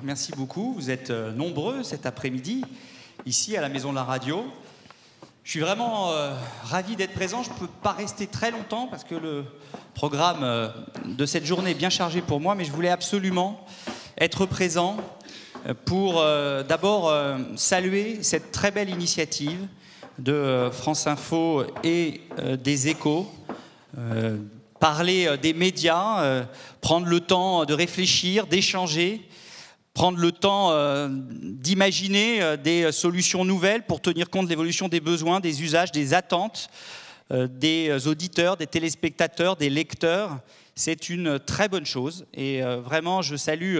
Merci beaucoup. Vous êtes nombreux cet après-midi, ici à la Maison de la Radio. Je suis vraiment ravi d'être présent. Je ne peux pas rester très longtemps parce que le programme de cette journée est bien chargé pour moi, mais je voulais absolument être présent pour d'abord saluer cette très belle initiative de France Info et des Échos. Parler des médias, prendre le temps de réfléchir, d'échanger, prendre le temps d'imaginer des solutions nouvelles pour tenir compte de l'évolution des besoins, des usages, des attentes des auditeurs, des téléspectateurs, des lecteurs. C'est une très bonne chose et vraiment je salue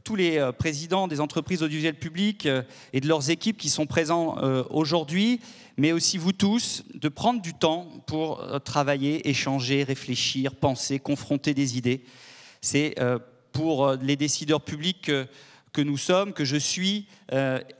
tous les présidents des entreprises audiovisuelles publiques et de leurs équipes qui sont présents aujourd'hui, mais aussi vous tous, de prendre du temps pour travailler, échanger, réfléchir, penser, confronter des idées. C'est pour les décideurs publics que nous sommes, que je suis,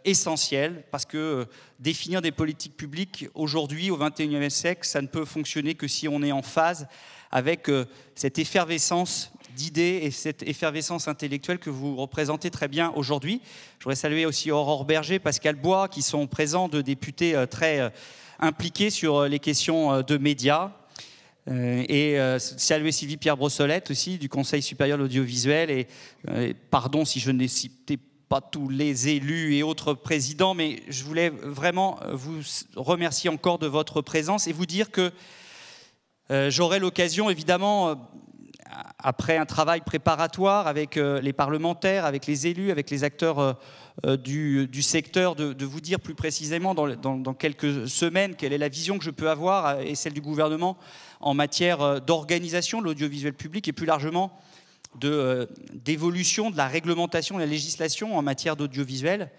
essentiel, parce que définir des politiques publiques aujourd'hui, au XXIe siècle, ça ne peut fonctionner que si on est en phase avec cette effervescence d'idées et cette effervescence intellectuelle que vous représentez très bien aujourd'hui. Je voudrais saluer aussi Aurore Berger, Pascal Bois, qui sont présents, deux députés très impliqués sur les questions de médias. Et saluer Sylvie Pierre Brossolette aussi, du Conseil supérieur de l'audiovisuel. Et pardon si je n'ai cité pas tous les élus et autres présidents, mais je voulais vraiment vous remercier encore de votre présence et vous dire que j'aurai l'occasion, évidemment, après un travail préparatoire avec les parlementaires, avec les élus, avec les acteurs du secteur, de vous dire plus précisément dans quelques semaines quelle est la vision que je peux avoir et celle du gouvernement en matière d'organisation de l'audiovisuel public et plus largement d'évolution de la réglementation, de la législation en matière d'audiovisuel.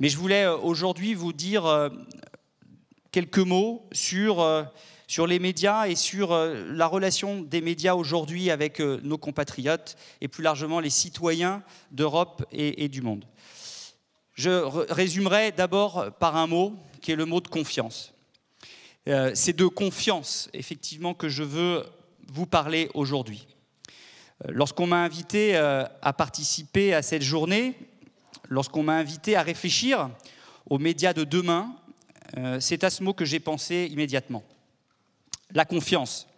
Mais je voulais aujourd'hui vous dire quelques mots sur les médias et sur la relation des médias aujourd'hui avec nos compatriotes et plus largement les citoyens d'Europe et du monde. Je résumerai d'abord par un mot qui est le mot de confiance. C'est de confiance, effectivement, que je veux vous parler aujourd'hui. Lorsqu'on m'a invité à participer à cette journée, lorsqu'on m'a invité à réfléchir aux médias de demain, c'est à ce mot que j'ai pensé immédiatement. La confiance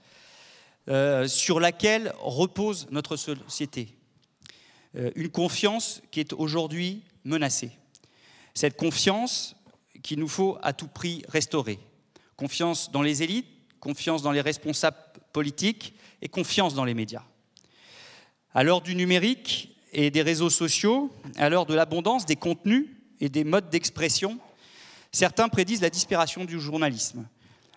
sur laquelle repose notre société. Une confiance qui est aujourd'hui menacée. Cette confiance qu'il nous faut à tout prix restaurer. Confiance dans les élites, confiance dans les responsables politiques et confiance dans les médias. À l'heure du numérique et des réseaux sociaux, à l'heure de l'abondance des contenus et des modes d'expression, certains prédisent la disparition du journalisme,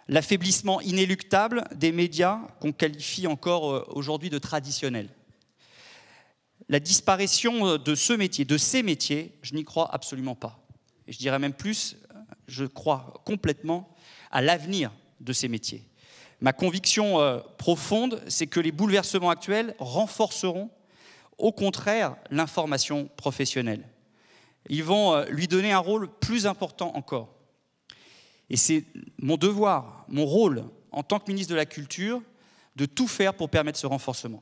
l'affaiblissement inéluctable des médias qu'on qualifie encore aujourd'hui de traditionnels. La disparition de ce métier, de ces métiers, je n'y crois absolument pas. Et je dirais même plus, je crois complètement à l'avenir de ces métiers. Ma conviction profonde, c'est que les bouleversements actuels renforceront au contraire l'information professionnelle. Ils vont lui donner un rôle plus important encore. Et c'est mon devoir, mon rôle en tant que ministre de la Culture, de tout faire pour permettre ce renforcement.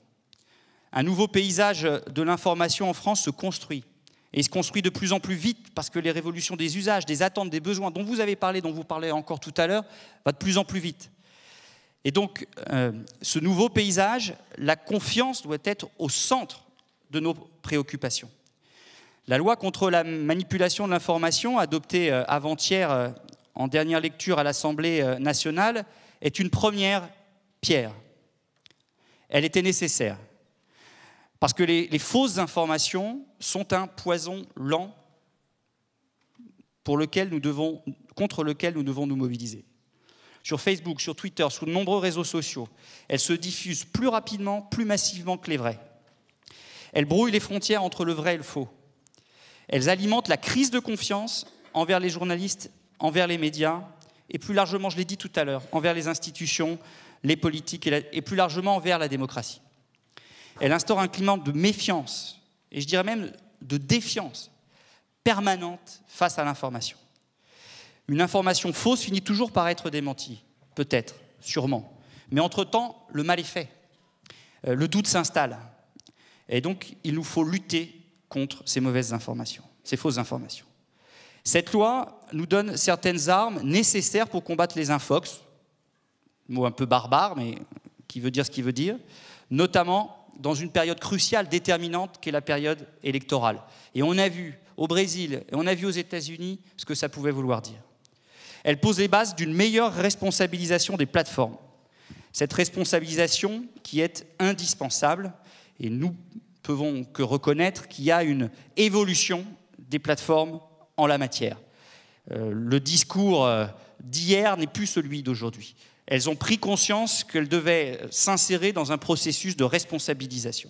Un nouveau paysage de l'information en France se construit. Et il se construit de plus en plus vite parce que les révolutions des usages, des attentes, des besoins dont vous avez parlé, dont vous parlez encore tout à l'heure, va de plus en plus vite. Et donc, ce nouveau paysage, la confiance doit être au centre de nos préoccupations. La loi contre la manipulation de l'information, adoptée avant-hier en dernière lecture à l'Assemblée nationale, est une première pierre. Elle était nécessaire. Parce que les fausses informations sont un poison lent contre lequel nous devons nous mobiliser. Sur Facebook, sur Twitter, sur de nombreux réseaux sociaux, elles se diffusent plus rapidement, plus massivement que les vraies. Elles brouillent les frontières entre le vrai et le faux. Elles alimentent la crise de confiance envers les journalistes, envers les médias, et plus largement, je l'ai dit tout à l'heure, envers les institutions, les politiques et plus largement envers la démocratie. Elle instaure un climat de méfiance, et je dirais même de défiance permanente face à l'information. Une information fausse finit toujours par être démentie, peut-être, sûrement. Mais entre-temps, le mal est fait. Le doute s'installe. Et donc, il nous faut lutter contre ces mauvaises informations, ces fausses informations. Cette loi nous donne certaines armes nécessaires pour combattre les infox, mot un peu barbare, mais qui veut dire ce qu'il veut dire, notamment dans une période cruciale, déterminante, qu'est la période électorale. Et on a vu au Brésil et on a vu aux États-Unis ce que ça pouvait vouloir dire. Elle pose les bases d'une meilleure responsabilisation des plateformes. Cette responsabilisation qui est indispensable, et nous pouvons que reconnaître qu'il y a une évolution des plateformes en la matière. Le discours d'hier n'est plus celui d'aujourd'hui. Elles ont pris conscience qu'elles devaient s'insérer dans un processus de responsabilisation.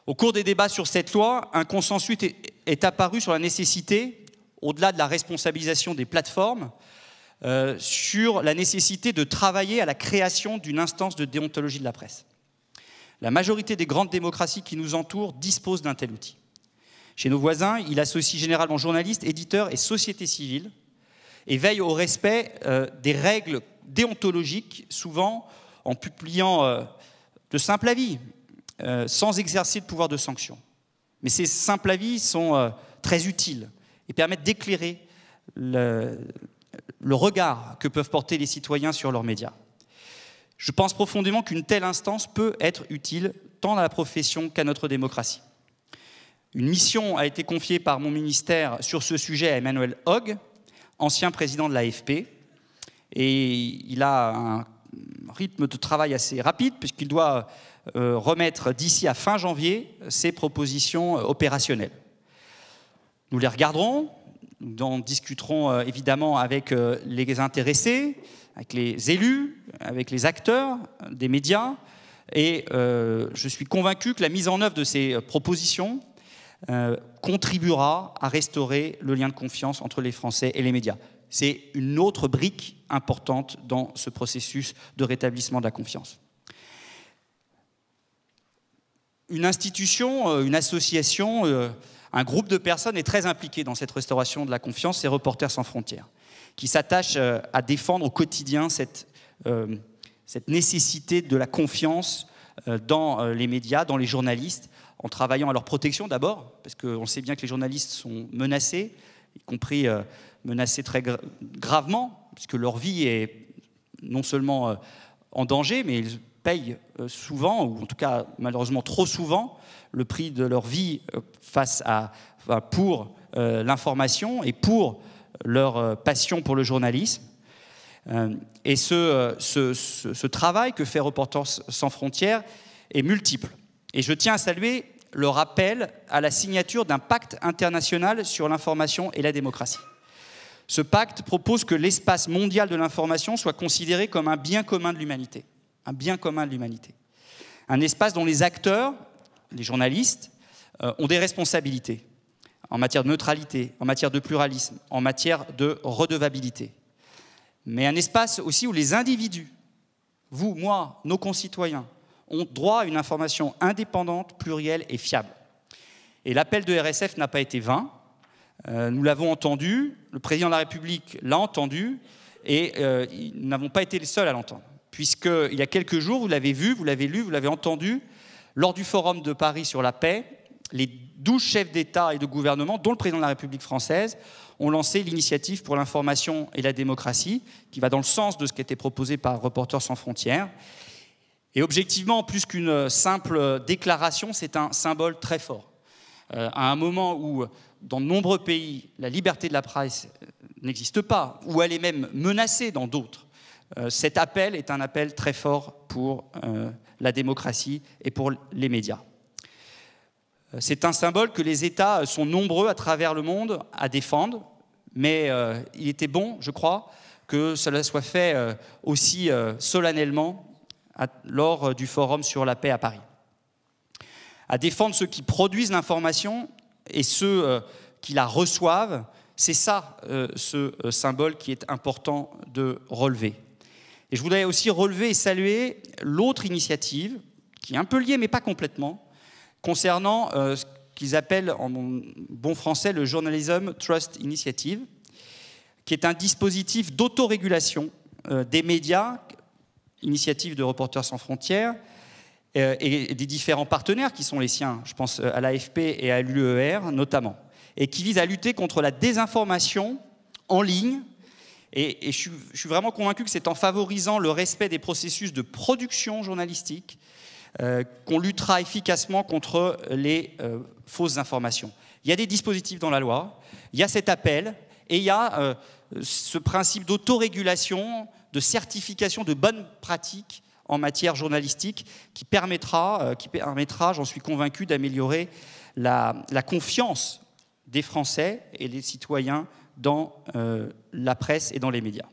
Au cours des débats sur cette loi, un consensus est apparu sur la nécessité, au-delà de la responsabilisation des plateformes, sur la nécessité de travailler à la création d'une instance de déontologie de la presse. La majorité des grandes démocraties qui nous entourent disposent d'un tel outil. Chez nos voisins, il associe généralement journalistes, éditeurs et sociétés civiles et veille au respect des règles déontologiques, souvent en publiant de simples avis, sans exercer de pouvoir de sanction. Mais ces simples avis sont très utiles et permettent d'éclairer le regard que peuvent porter les citoyens sur leurs médias. Je pense profondément qu'une telle instance peut être utile tant à la profession qu'à notre démocratie. Une mission a été confiée par mon ministère sur ce sujet à Emmanuel Hogue, ancien président de l'AFP, et il a un rythme de travail assez rapide puisqu'il doit remettre d'ici à fin janvier ses propositions opérationnelles. Nous les regarderons, nous en discuterons évidemment avec les intéressés, avec les élus, avec les acteurs des médias, et je suis convaincu que la mise en œuvre de ces propositions contribuera à restaurer le lien de confiance entre les Français et les médias. C'est une autre brique importante dans ce processus de rétablissement de la confiance. Une institution, une association, un groupe de personnes est très impliqué dans cette restauration de la confiance, c'est Reporters sans frontières, qui s'attache à défendre au quotidien cette nécessité de la confiance dans les médias, dans les journalistes, en travaillant à leur protection d'abord, parce qu'on sait bien que les journalistes sont menacés, y compris menacés très gravement, puisque leur vie est non seulement en danger, mais ils payent souvent, ou en tout cas malheureusement trop souvent, le prix de leur vie pour l'information et pour leur passion pour le journalisme. Et ce travail que fait Reporters sans frontières est multiple. Et je tiens à saluer le rappel à la signature d'un pacte international sur l'information et la démocratie. Ce pacte propose que l'espace mondial de l'information soit considéré comme un bien commun de l'humanité. Un bien commun de l'humanité. Un espace dont les acteurs, les journalistes, ont des responsabilités en matière de neutralité, en matière de pluralisme, en matière de redevabilité. Mais un espace aussi où les individus, vous, moi, nos concitoyens, ont droit à une information indépendante, plurielle et fiable. Et l'appel de RSF n'a pas été vain. Nous l'avons entendu, le président de la République l'a entendu, et nous n'avons pas été les seuls à l'entendre. Puisqu'il y a quelques jours, vous l'avez vu, vous l'avez lu, vous l'avez entendu, lors du Forum de Paris sur la paix, les 12 chefs d'État et de gouvernement, dont le président de la République française, ont lancé l'initiative pour l'information et la démocratie, qui va dans le sens de ce qui était proposé par Reporters sans frontières. Et objectivement, plus qu'une simple déclaration, c'est un symbole très fort. À un moment où, dans de nombreux pays, la liberté de la presse n'existe pas, ou elle est même menacée dans d'autres, cet appel est un appel très fort pour la démocratie et pour les médias. C'est un symbole que les États sont nombreux à travers le monde à défendre, mais il était bon, je crois, que cela soit fait aussi solennellement lors du Forum sur la paix à Paris. À défendre ceux qui produisent l'information et ceux qui la reçoivent, c'est ça ce symbole qui est important de relever. Et je voudrais aussi relever et saluer l'autre initiative, qui est un peu liée mais pas complètement, concernant ce qu'ils appellent en bon français le Journalism Trust Initiative, qui est un dispositif d'autorégulation des médias, initiative de Reporters sans frontières, et des différents partenaires qui sont les siens, je pense à l'AFP et à l'UER notamment, et qui visent à lutter contre la désinformation en ligne. Et je suis vraiment convaincu que c'est en favorisant le respect des processus de production journalistique qu'on luttera efficacement contre les fausses informations. Il y a des dispositifs dans la loi, il y a cet appel, et il y a ce principe d'autorégulation, de certification de bonnes pratiques en matière journalistique qui permettra, j'en suis convaincu, d'améliorer la confiance des Français et des citoyens dans la presse et dans les médias.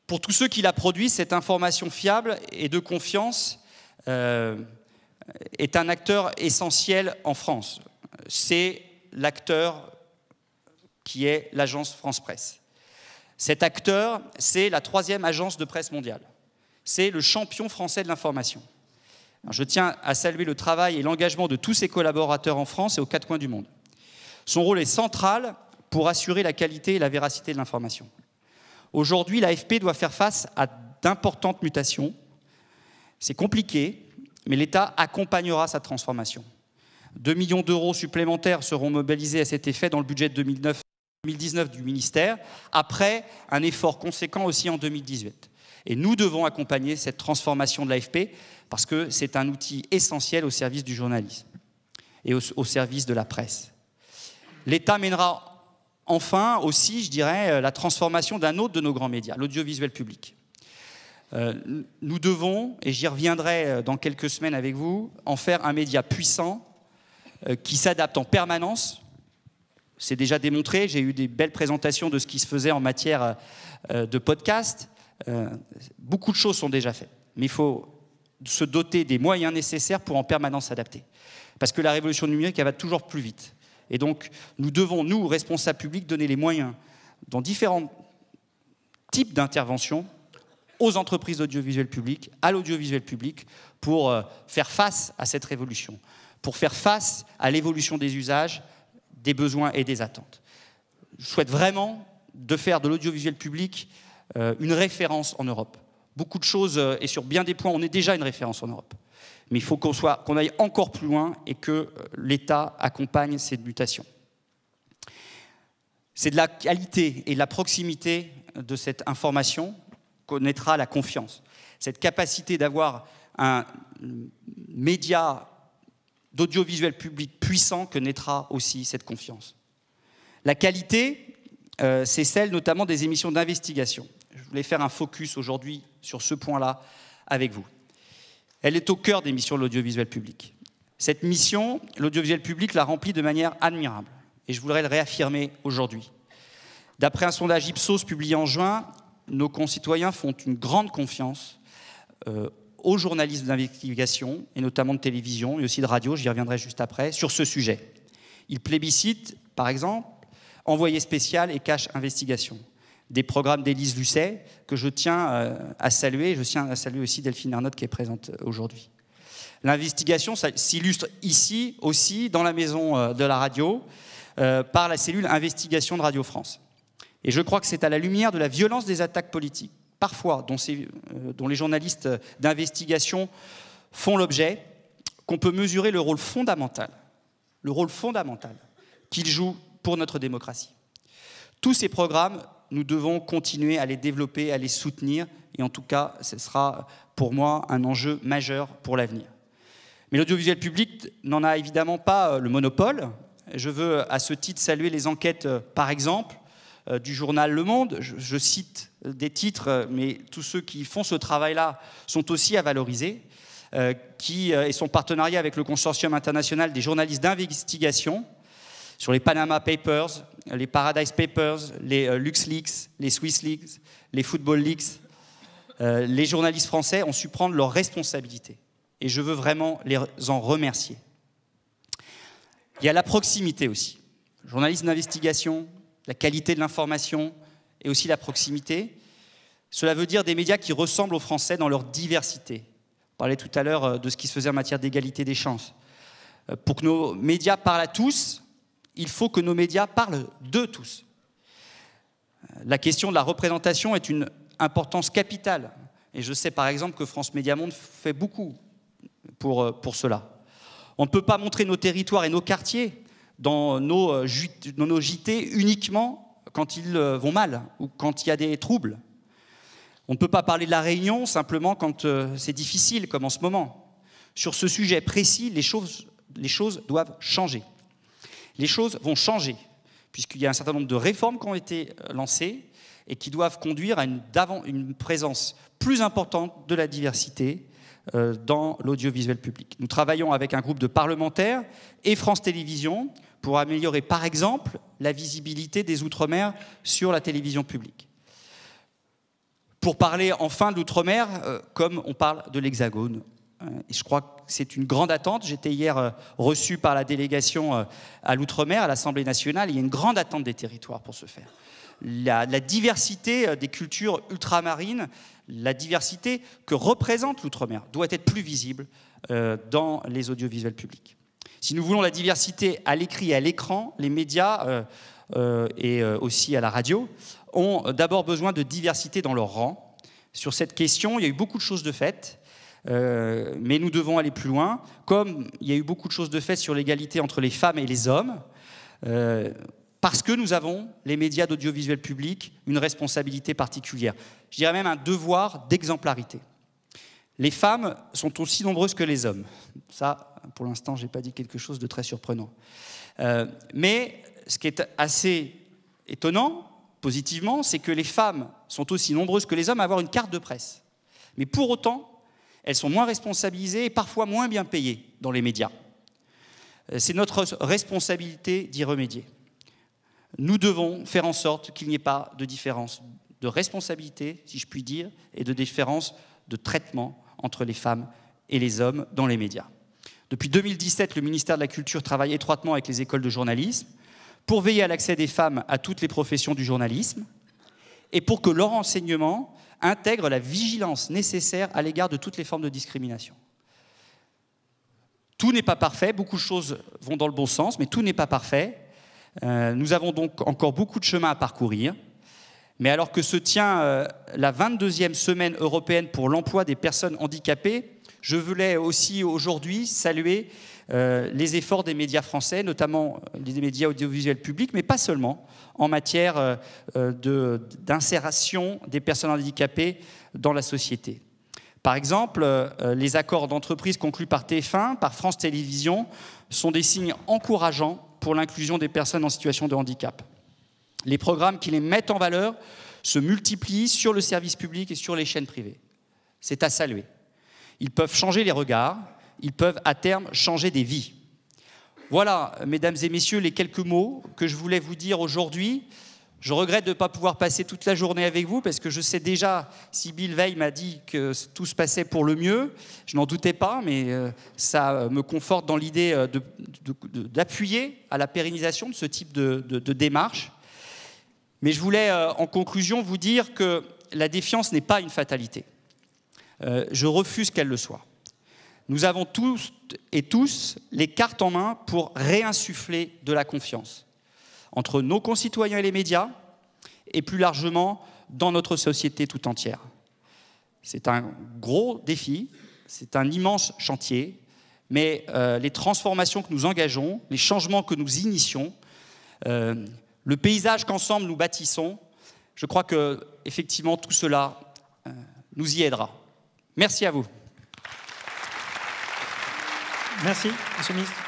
Pour tous ceux qui la produisent, cette information fiable et de confiance est un acteur essentiel en France. C'est l'acteur qui est l'agence France Presse. Cet acteur, c'est la 3e agence de presse mondiale. C'est le champion français de l'information. Je tiens à saluer le travail et l'engagement de tous ses collaborateurs en France et aux 4 coins du monde. Son rôle est central pour assurer la qualité et la véracité de l'information. Aujourd'hui, l'AFP doit faire face à d'importantes mutations. C'est compliqué, mais l'État accompagnera sa transformation. 2 millions d'euros supplémentaires seront mobilisés à cet effet dans le budget de 2019 du ministère, après un effort conséquent aussi en 2018. Et nous devons accompagner cette transformation de l'AFP parce que c'est un outil essentiel au service du journalisme et au service de la presse. L'État mènera enfin aussi, je dirais, la transformation d'un autre de nos grands médias, l'audiovisuel public. Nous devons, et j'y reviendrai dans quelques semaines avec vous, en faire un média puissant qui s'adapte en permanence. C'est déjà démontré, j'ai eu des belles présentations de ce qui se faisait en matière de podcast. Beaucoup de choses sont déjà faites, mais il faut se doter des moyens nécessaires pour en permanence s'adapter. Parce que la révolution numérique, elle va toujours plus vite. Et donc, nous devons, nous, responsables publics, donner les moyens dans différents types d'interventions aux entreprises d'audiovisuel public, à l'audiovisuel public, pour faire face à cette révolution, pour faire face à l'évolution des usages, des besoins et des attentes. Je souhaite vraiment de faire de l'audiovisuel public une référence en Europe. Beaucoup de choses, et sur bien des points, on est déjà une référence en Europe. Mais il faut qu'on aille encore plus loin et que l'État accompagne cette mutation. C'est de la qualité et de la proximité de cette information qu'on naîtra la confiance. Cette capacité d'avoir un média d'audiovisuel public puissant que naîtra aussi cette confiance. La qualité, c'est celle notamment des émissions d'investigation. Je voulais faire un focus aujourd'hui sur ce point-là avec vous. Elle est au cœur des missions de l'audiovisuel public. Cette mission, l'audiovisuel public l'a remplie de manière admirable. Et je voudrais le réaffirmer aujourd'hui. D'après un sondage Ipsos publié en juin, nos concitoyens font une grande confiance aux journalistes d'investigation, et notamment de télévision, et aussi de radio, j'y reviendrai juste après, sur ce sujet. Ils plébiscitent, par exemple, Envoyé spécial et Cache Investigation, des programmes d'Élise Lucet, que je tiens à saluer. Je tiens à saluer aussi Delphine Ernotte qui est présente aujourd'hui. L'investigation s'illustre ici aussi, dans la maison de la radio, par la cellule Investigation de Radio France. Et je crois que c'est à la lumière de la violence des attaques politiques, parfois dont les journalistes d'investigation font l'objet, qu'on peut mesurer le rôle fondamental qu'ils jouent pour notre démocratie. Tous ces programmes, nous devons continuer à les développer, à les soutenir, et en tout cas, ce sera pour moi un enjeu majeur pour l'avenir. Mais l'audiovisuel public n'en a évidemment pas le monopole. Je veux à ce titre saluer les enquêtes, par exemple, du journal Le Monde. Je cite des titres, mais tous ceux qui font ce travail-là sont aussi à valoriser, et son partenariat avec le Consortium international des journalistes d'investigation sur les Panama Papers, les Paradise Papers, les LuxLeaks, les SwissLeaks, les Football Leaks. Les journalistes français ont su prendre leurs responsabilités. Et je veux vraiment les en remercier. Il y a la proximité aussi. Journalisme d'investigation, la qualité de l'information et aussi la proximité. Cela veut dire des médias qui ressemblent aux Français dans leur diversité. On parlait tout à l'heure de ce qui se faisait en matière d'égalité des chances. Pour que nos médias parlent à tous, il faut que nos médias parlent de tous. La question de la représentation est une importance capitale. Et je sais par exemple que France Médias Monde fait beaucoup pour cela. On ne peut pas montrer nos territoires et nos quartiers dans nos JT uniquement quand ils vont mal ou quand il y a des troubles. On ne peut pas parler de la Réunion simplement quand c'est difficile, comme en ce moment. Sur ce sujet précis, les choses doivent changer. Les choses vont changer, puisqu'il y a un certain nombre de réformes qui ont été lancées et qui doivent conduire à une présence plus importante de la diversité dans l'audiovisuel public. Nous travaillons avec un groupe de parlementaires et France Télévisions pour améliorer, par exemple, la visibilité des Outre-mer sur la télévision publique. Pour parler enfin de l'Outre-mer, comme on parle de l'Hexagone. Et je crois que c'est une grande attente. J'étais hier reçu par la délégation à l'Outre-mer, à l'Assemblée nationale. Il y a une grande attente des territoires pour ce faire. La diversité des cultures ultramarines, la diversité que représente l'Outre-mer doit être plus visible dans les audiovisuels publics. Si nous voulons la diversité à l'écrit et à l'écran, les médias et aussi à la radio ont d'abord besoin de diversité dans leur rang. Sur cette question, il y a eu beaucoup de choses de faites, mais nous devons aller plus loin, comme il y a eu beaucoup de choses de faites sur l'égalité entre les femmes et les hommes, parce que nous avons, les médias d'audiovisuel public, une responsabilité particulière. Je dirais même un devoir d'exemplarité. Les femmes sont aussi nombreuses que les hommes. Ça, pour l'instant, je n'ai pas dit quelque chose de très surprenant. Mais ce qui est assez étonnant, positivement, c'est que les femmes sont aussi nombreuses que les hommes à avoir une carte de presse. Mais pour autant, elles sont moins responsabilisées et parfois moins bien payées dans les médias. C'est notre responsabilité d'y remédier. Nous devons faire en sorte qu'il n'y ait pas de différence de responsabilité, si je puis dire, et de différence de traitement entre les femmes et les hommes dans les médias. Depuis 2017, le ministère de la Culture travaille étroitement avec les écoles de journalisme pour veiller à l'accès des femmes à toutes les professions du journalisme et pour que leur enseignement intègre la vigilance nécessaire à l'égard de toutes les formes de discrimination. Tout n'est pas parfait, beaucoup de choses vont dans le bon sens, mais tout n'est pas parfait. Nous avons donc encore beaucoup de chemin à parcourir. Mais alors que se tient la 22e semaine européenne pour l'emploi des personnes handicapées, je voulais aussi aujourd'hui saluer les efforts des médias français, notamment les médias audiovisuels publics, mais pas seulement, en matière d'insération des personnes handicapées dans la société. Par exemple, les accords d'entreprise conclus par TF1, par France Télévisions, sont des signes encourageants pour l'inclusion des personnes en situation de handicap. Les programmes qui les mettent en valeur se multiplient sur le service public et sur les chaînes privées. C'est à saluer. Ils peuvent changer les regards, ils peuvent à terme changer des vies. Voilà, mesdames et messieurs, les quelques mots que je voulais vous dire aujourd'hui. Je regrette de ne pas pouvoir passer toute la journée avec vous parce que je sais déjà, Sybille Veil m'a dit que tout se passait pour le mieux. Je n'en doutais pas, mais ça me conforte dans l'idée d'appuyer à la pérennisation de ce type de démarche. Mais je voulais, en conclusion, vous dire que la défiance n'est pas une fatalité. Je refuse qu'elle le soit. Nous avons tous et tous les cartes en main pour réinsuffler de la confiance entre nos concitoyens et les médias, et plus largement dans notre société tout entière. C'est un gros défi, c'est un immense chantier, mais les transformations que nous engageons, les changements que nous initions, le paysage qu'ensemble nous bâtissons, je crois que effectivement tout cela nous y aidera. Merci à vous. Merci, Monsieur le Ministre.